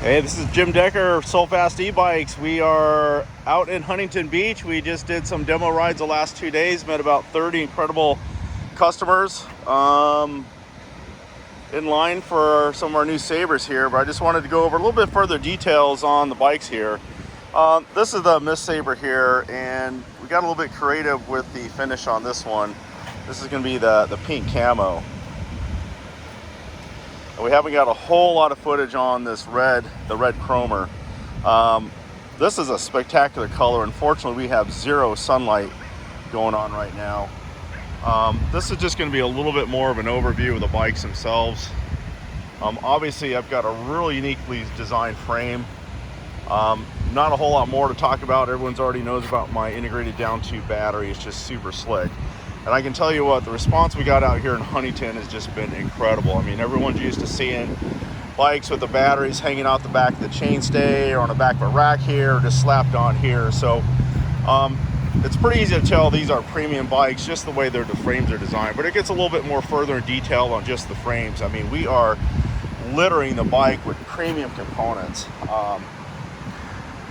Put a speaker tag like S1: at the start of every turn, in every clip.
S1: Hey, this is Jim Decker, Soul Fast e-bikes. We are out in Huntington Beach. We just did some demo rides the last 2 days, met about 30 incredible customers in line for some of our new SABERs here, but I just wanted to go over a little bit further details on the bikes here. This is the Mist SABER here, and we got a little bit creative with the finish on this one. This is going to be the pink camo. We haven't got a whole lot of footage on this the red chromer. This is a spectacular color. Unfortunately, we have zero sunlight going on right now. This is just going to be a little bit more of an overview of the bikes themselves. Obviously, I've got a really uniquely designed frame. Not a whole lot more to talk about. Everyone's already knows about my integrated down tube battery. It's just super slick. And I can tell you what, the response we got out here in Huntington has just been incredible. I mean, everyone's used to seeing bikes with the batteries hanging out the back of the chainstay or on the back of a rack here, or just slapped on here. So it's pretty easy to tell these are premium bikes just the way the frames are designed. But it gets a little bit more further in detail on just the frames. I mean, we are littering the bike with premium components.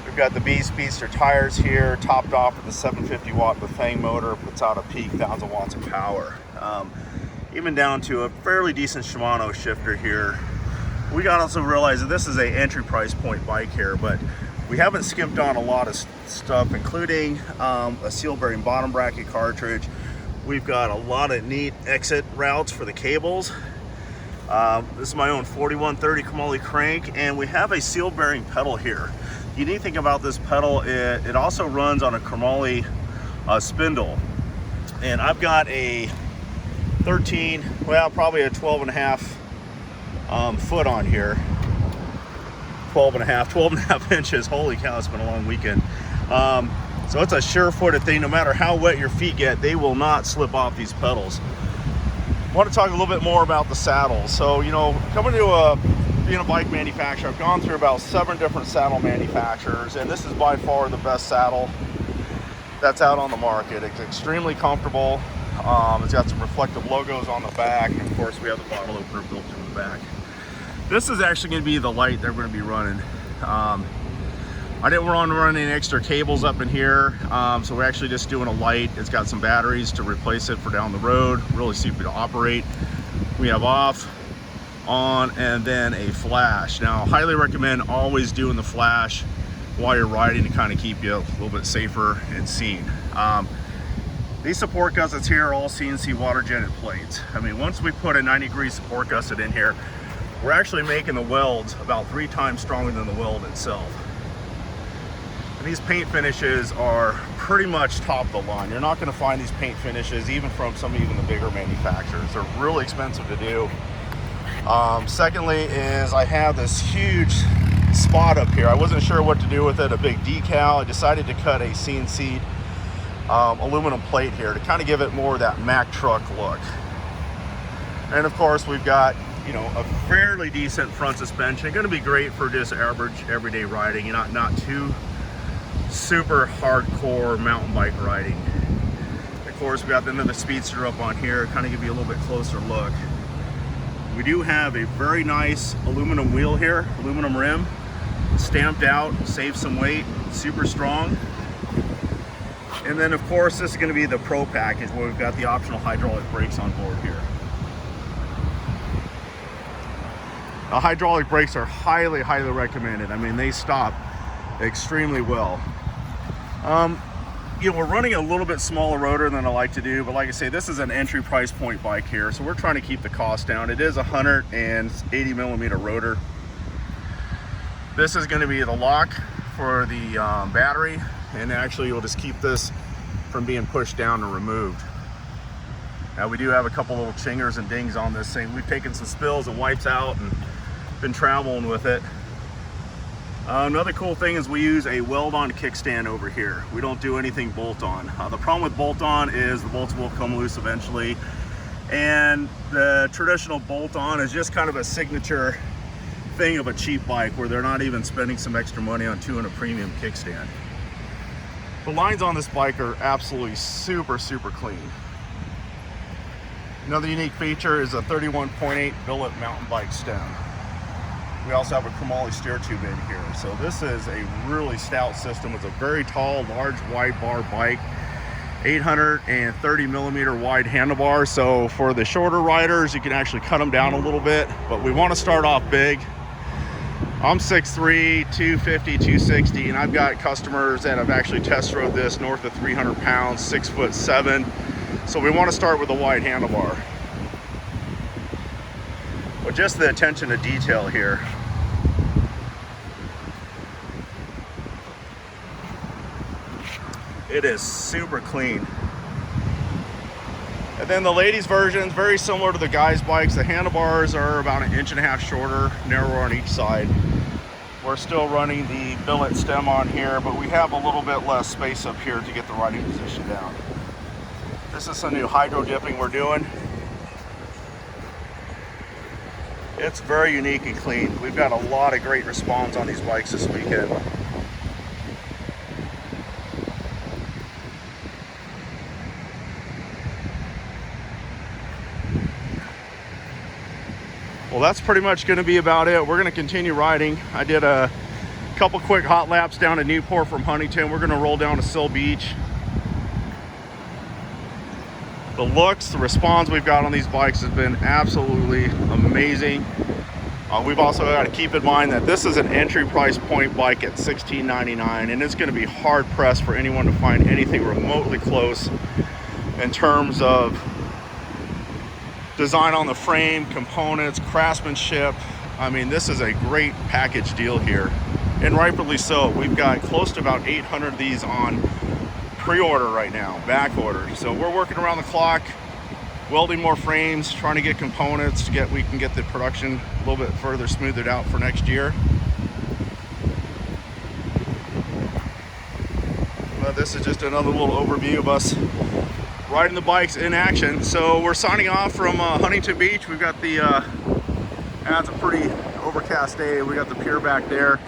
S1: We've got the Speedster tires here, topped off with the 750 watt Bafang motor, puts out a peak 1000 watts of power. Even down to a fairly decent Shimano shifter here. We got to also realize that this is a entry price point bike here, but we haven't skimped on a lot of stuff, including a seal bearing bottom bracket cartridge. We've got a lot of neat exit routes for the cables. This is my own 4130 Kamali crank, and we have a seal bearing pedal here. You need to think about this pedal, it also runs on a Kamali spindle. And I've got a 13, well, probably a 12 and a half foot on here. 12 and a half inches. Holy cow, it's been a long weekend. So it's a sure-footed thing. No matter how wet your feet get, they will not slip off these pedals. I want to talk a little bit more about the saddles. So, you know, coming to being a bike manufacturer, I've gone through about 7 different saddle manufacturers, and this is by far the best saddle that's out on the market. It's extremely comfortable. It's got some reflective logos on the back, and of course we have the bottle opener built in the back. This is actually going to be the light that we're going to be running. I didn't want to run any extra cables up in here, so we're actually just doing a light. It's got some batteries to replace it for down the road. Really super to operate. We have off, on, and then a flash. Now, highly recommend always doing the flash while you're riding to kind of keep you a little bit safer and seen. These support gussets here are all CNC water jetted plates. I mean, once we put a 90-degree support gusset in here, we're actually making the welds about 3 times stronger than the weld itself. And these paint finishes are pretty much top of the line. You're not going to find these paint finishes even from even the bigger manufacturers. They're really expensive to do. Secondly is I have this huge spot up here. I wasn't sure what to do with it, a big decal. I decided to cut a CNC aluminum plate here to kind of give it more of that Mack truck look. And of course we've got, you know, a fairly decent front suspension. Going to be great for just average everyday riding, you know, not too super hardcore mountain bike riding. Of course we got another Speedster up on here, kind of give you a little bit closer look. We do have a very nice aluminum wheel here, aluminum rim, stamped out, saves some weight, super strong. And then of course this is going to be the Pro package where we've got the optional hydraulic brakes on board here. The hydraulic brakes are highly recommended. I mean, they stop extremely well. You know, we're running a little bit smaller rotor than I like to do, but like I say, this is an entry price point bike here, so we're trying to keep the cost down. It is a 180 millimeter rotor. This is going to be the lock for the battery, and actually you'll just keep this from being pushed down and removed. Now we do have a couple little chingers and dings on this thing. We've taken some spills and wipes out and been traveling with it. Another cool thing is we use a weld-on kickstand over here. We don't do anything bolt-on. The problem with bolt-on is the bolts will come loose eventually, and the traditional bolt-on is just kind of a signature thing of a cheap bike where they're not even spending some extra money on a premium kickstand. The lines on this bike are absolutely super clean. Another unique feature is a 31.8 billet mountain bike stem. We also have a chromoly steer tube in here. So this is a really stout system. It's a very tall, large, wide bar bike. 830 millimeter wide handlebar. So for the shorter riders, you can actually cut them down a little bit, but we want to start off big. I'm 6'3", 250, 260, and I've got customers that have actually test rode this north of 300 pounds, 6'7". So we want to start with a wide handlebar. But just the attention to detail here. It is super clean. And then the ladies' version is very similar to the guys' bikes. The handlebars are about 1.5 inches shorter, narrower on each side. We're still running the billet stem on here, but we have a little bit less space up here to get the riding position down. This is some new hydro dipping we're doing. It's very unique and clean. We've got a lot of great response on these bikes this weekend. Well, that's pretty much going to be about it. We're going to continue riding. I did a couple quick hot laps down to Newport from Huntington. We're going to roll down to Sill Beach. The looks, the response we've got on these bikes has been absolutely amazing. We've also got to keep in mind that this is an entry price point bike at $16.99, and it's going to be hard pressed for anyone to find anything remotely close in terms of design on the frame, components, craftsmanship. I mean, this is a great package deal here, and rightfully so. We've got close to about 800 of these on pre-order right now, back order. So we're working around the clock, welding more frames, trying to get components to we can get the production a little bit further smoothed out for next year. But this is just another little overview of us riding the bikes in action. So we're signing off from Huntington Beach. We've got the, it's a pretty overcast day. We got the pier back there.